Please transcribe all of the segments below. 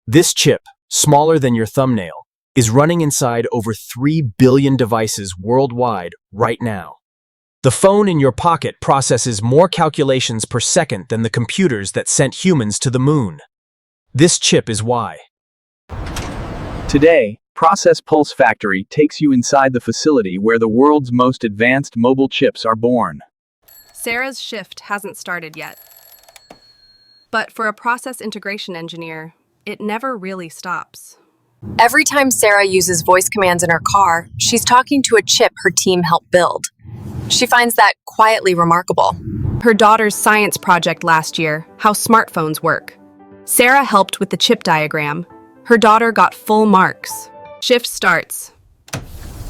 This chip, smaller than your thumbnail, is running inside over 3 billion devices worldwide right now. The phone in your pocket processes more calculations per second than the computers that sent humans to the moon. This chip is why. Today, Process Pulse Factory takes you inside the facility where the world's most advanced mobile chips are born. Sarah's shift hasn't started yet. But for a process integration engineer, it never really stops. Every time Sarah uses voice commands in her car, she's talking to a chip her team helped build. She finds that quietly remarkable. Her daughter's science project last year, how smartphones work. Sarah helped with the chip diagram. Her daughter got full marks. Shift starts.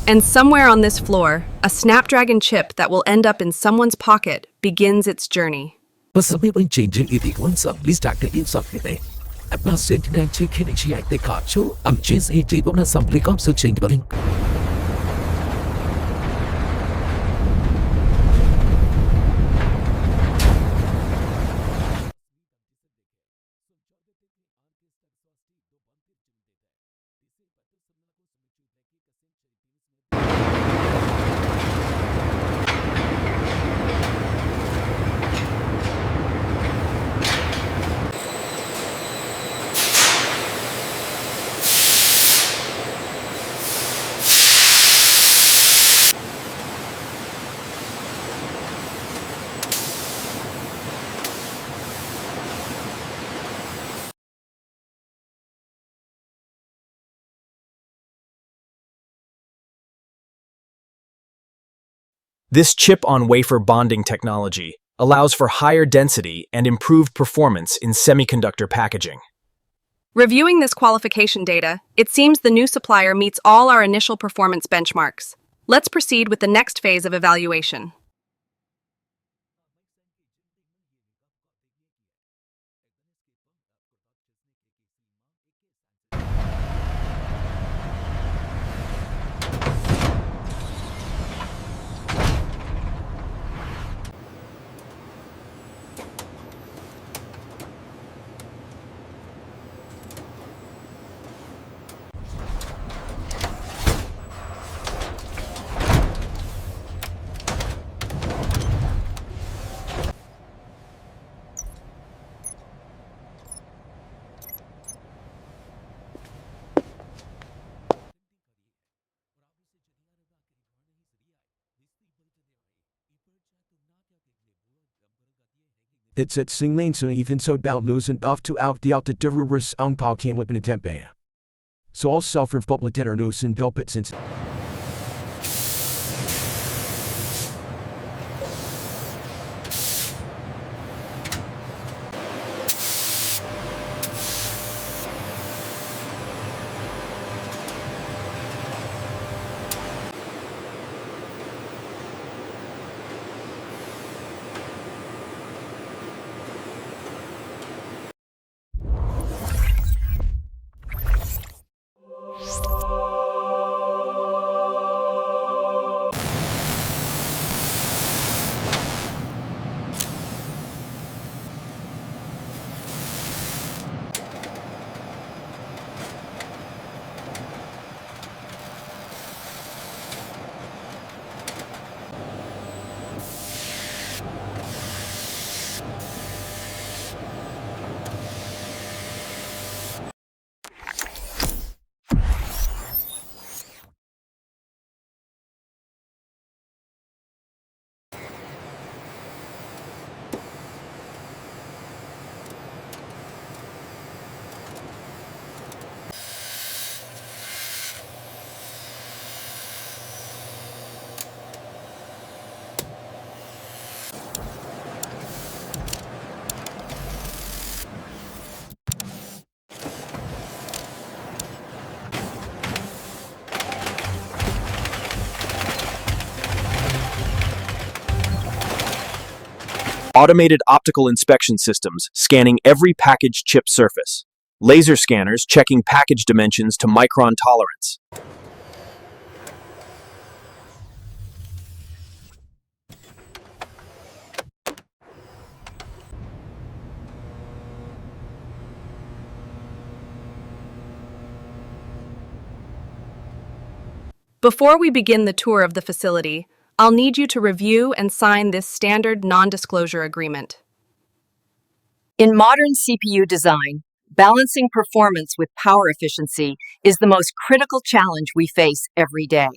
And somewhere on this floor, a Snapdragon chip that will end up in someone's pocket begins its journey. Possibly changing it once up, please start the inside. I'm not sitting and checking it. They got you. I'm just a table and some click up so change the link. This chip-on-wafer bonding technology allows for higher density and improved performance in semiconductor packaging. Reviewing this qualification data, it seems the new supplier meets all our initial performance benchmarks. Let's proceed with the next phase of evaluation. It's at sing lane so even so about losing off to out the derivers ang pao came with an tempe. So all suffer public dead or no sin delpit since. Automated optical inspection systems scanning every packaged chip surface. Laser scanners checking package dimensions to micron tolerance. Before we begin the tour of the facility, I'll need you to review and sign this standard non-disclosure agreement. In modern CPU design, balancing performance with power efficiency is the most critical challenge we face every day.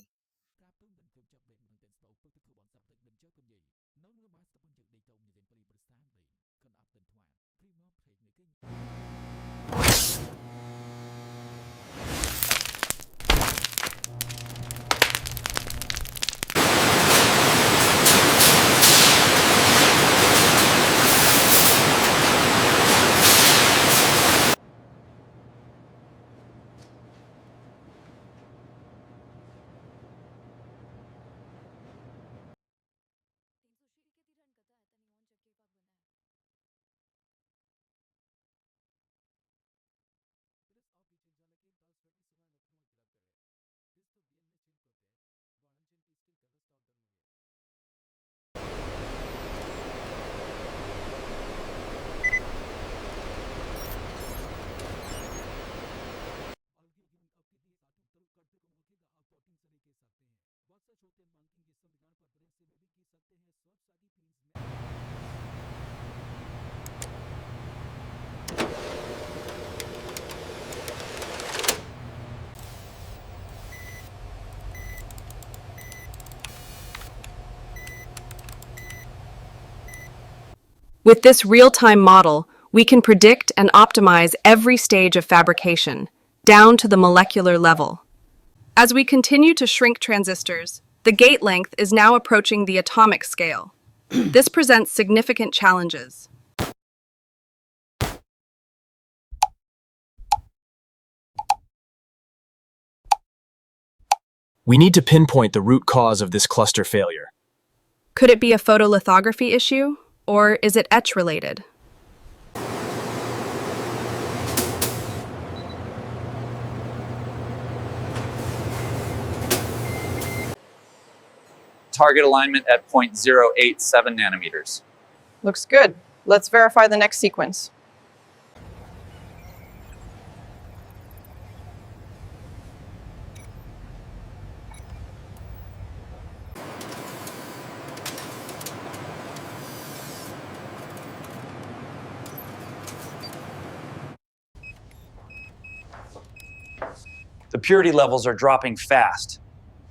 With this real-time model, we can predict and optimize every stage of fabrication, down to the molecular level. As we continue to shrink transistors, the gate length is now approaching the atomic scale. This presents significant challenges. We need to pinpoint the root cause of this cluster failure. Could it be a photolithography issue, or is it etch-related? Target alignment at 0.087 nanometers. Looks good. Let's verify the next sequence. The purity levels are dropping fast.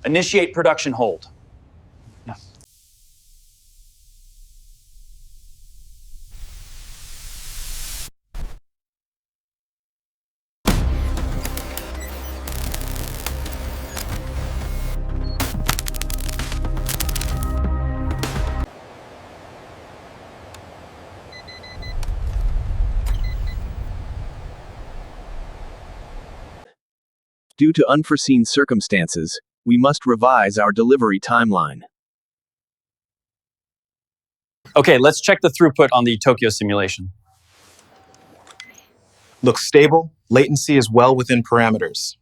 Initiate production hold. Due to unforeseen circumstances, we must revise our delivery timeline. Okay, let's check the throughput on the Tokyo simulation. Looks stable. Latency is well within parameters.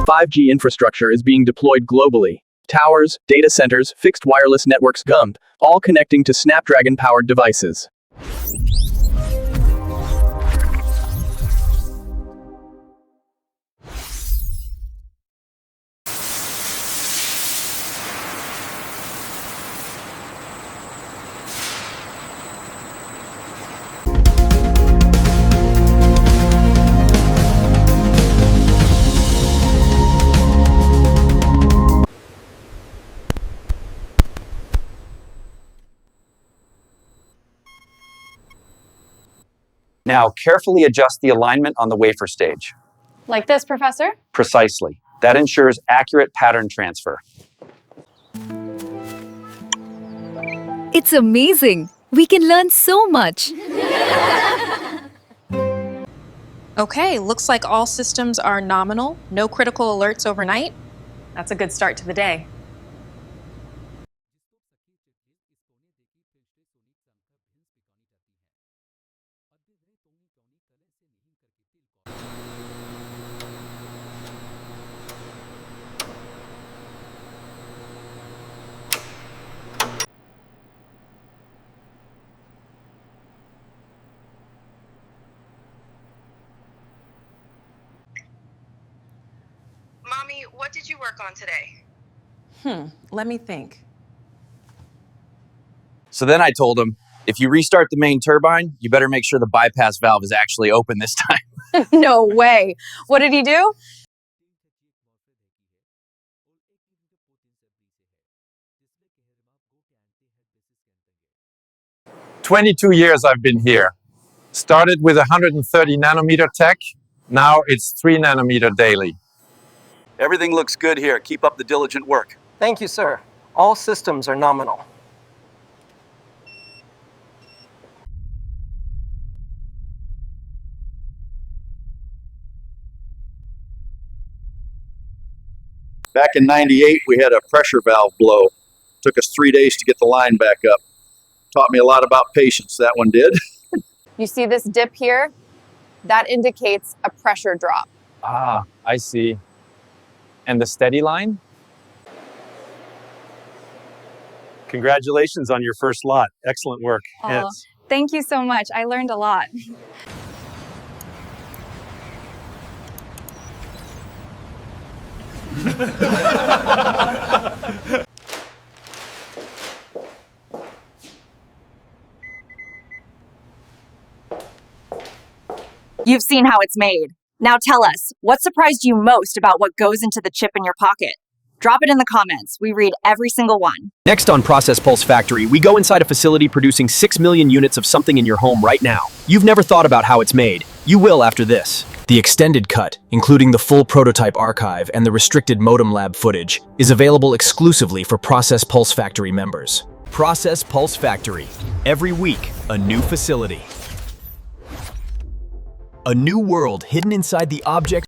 .5G infrastructure is being deployed globally. Towers, data centers, fixed wireless networks gummed, all connecting to Snapdragon-powered devices. Now, carefully adjust the alignment on the wafer stage. Like this, Professor? Precisely. That ensures accurate pattern transfer. It's amazing. We can learn so much. Okay, looks like all systems are nominal, no critical alerts overnight. That's a good start to the day. Mommy, what did you work on today? Let me think. So then I told him, if you restart the main turbine, you better make sure the bypass valve is actually open this time. No way. What did he do? "22 years I've been here. Started with 130 nanometer tech. Now it's 3 nanometer daily." Everything looks good here. Keep up the diligent work. Thank you, sir. All systems are nominal. Back in '98, we had a pressure valve blow. Took us 3 days to get the line back up. Taught me a lot about patience, that one did. You see this dip here? That indicates a pressure drop. Ah, I see. And the steady line? Congratulations on your first lot. Excellent work. Oh, thank you so much. I learned a lot. You've seen how it's made. Now tell us, what surprised you most about what goes into the chip in your pocket? Drop it in the comments. We read every single one. Next on Process Pulse Factory, we go inside a facility producing 6 million units of something in your home right now. You've never thought about how it's made. You will after this. The extended cut, including the full prototype archive and the restricted modem lab footage, is available exclusively for Process Pulse Factory members. Process Pulse Factory. Every week, a new facility. A new world hidden inside the objects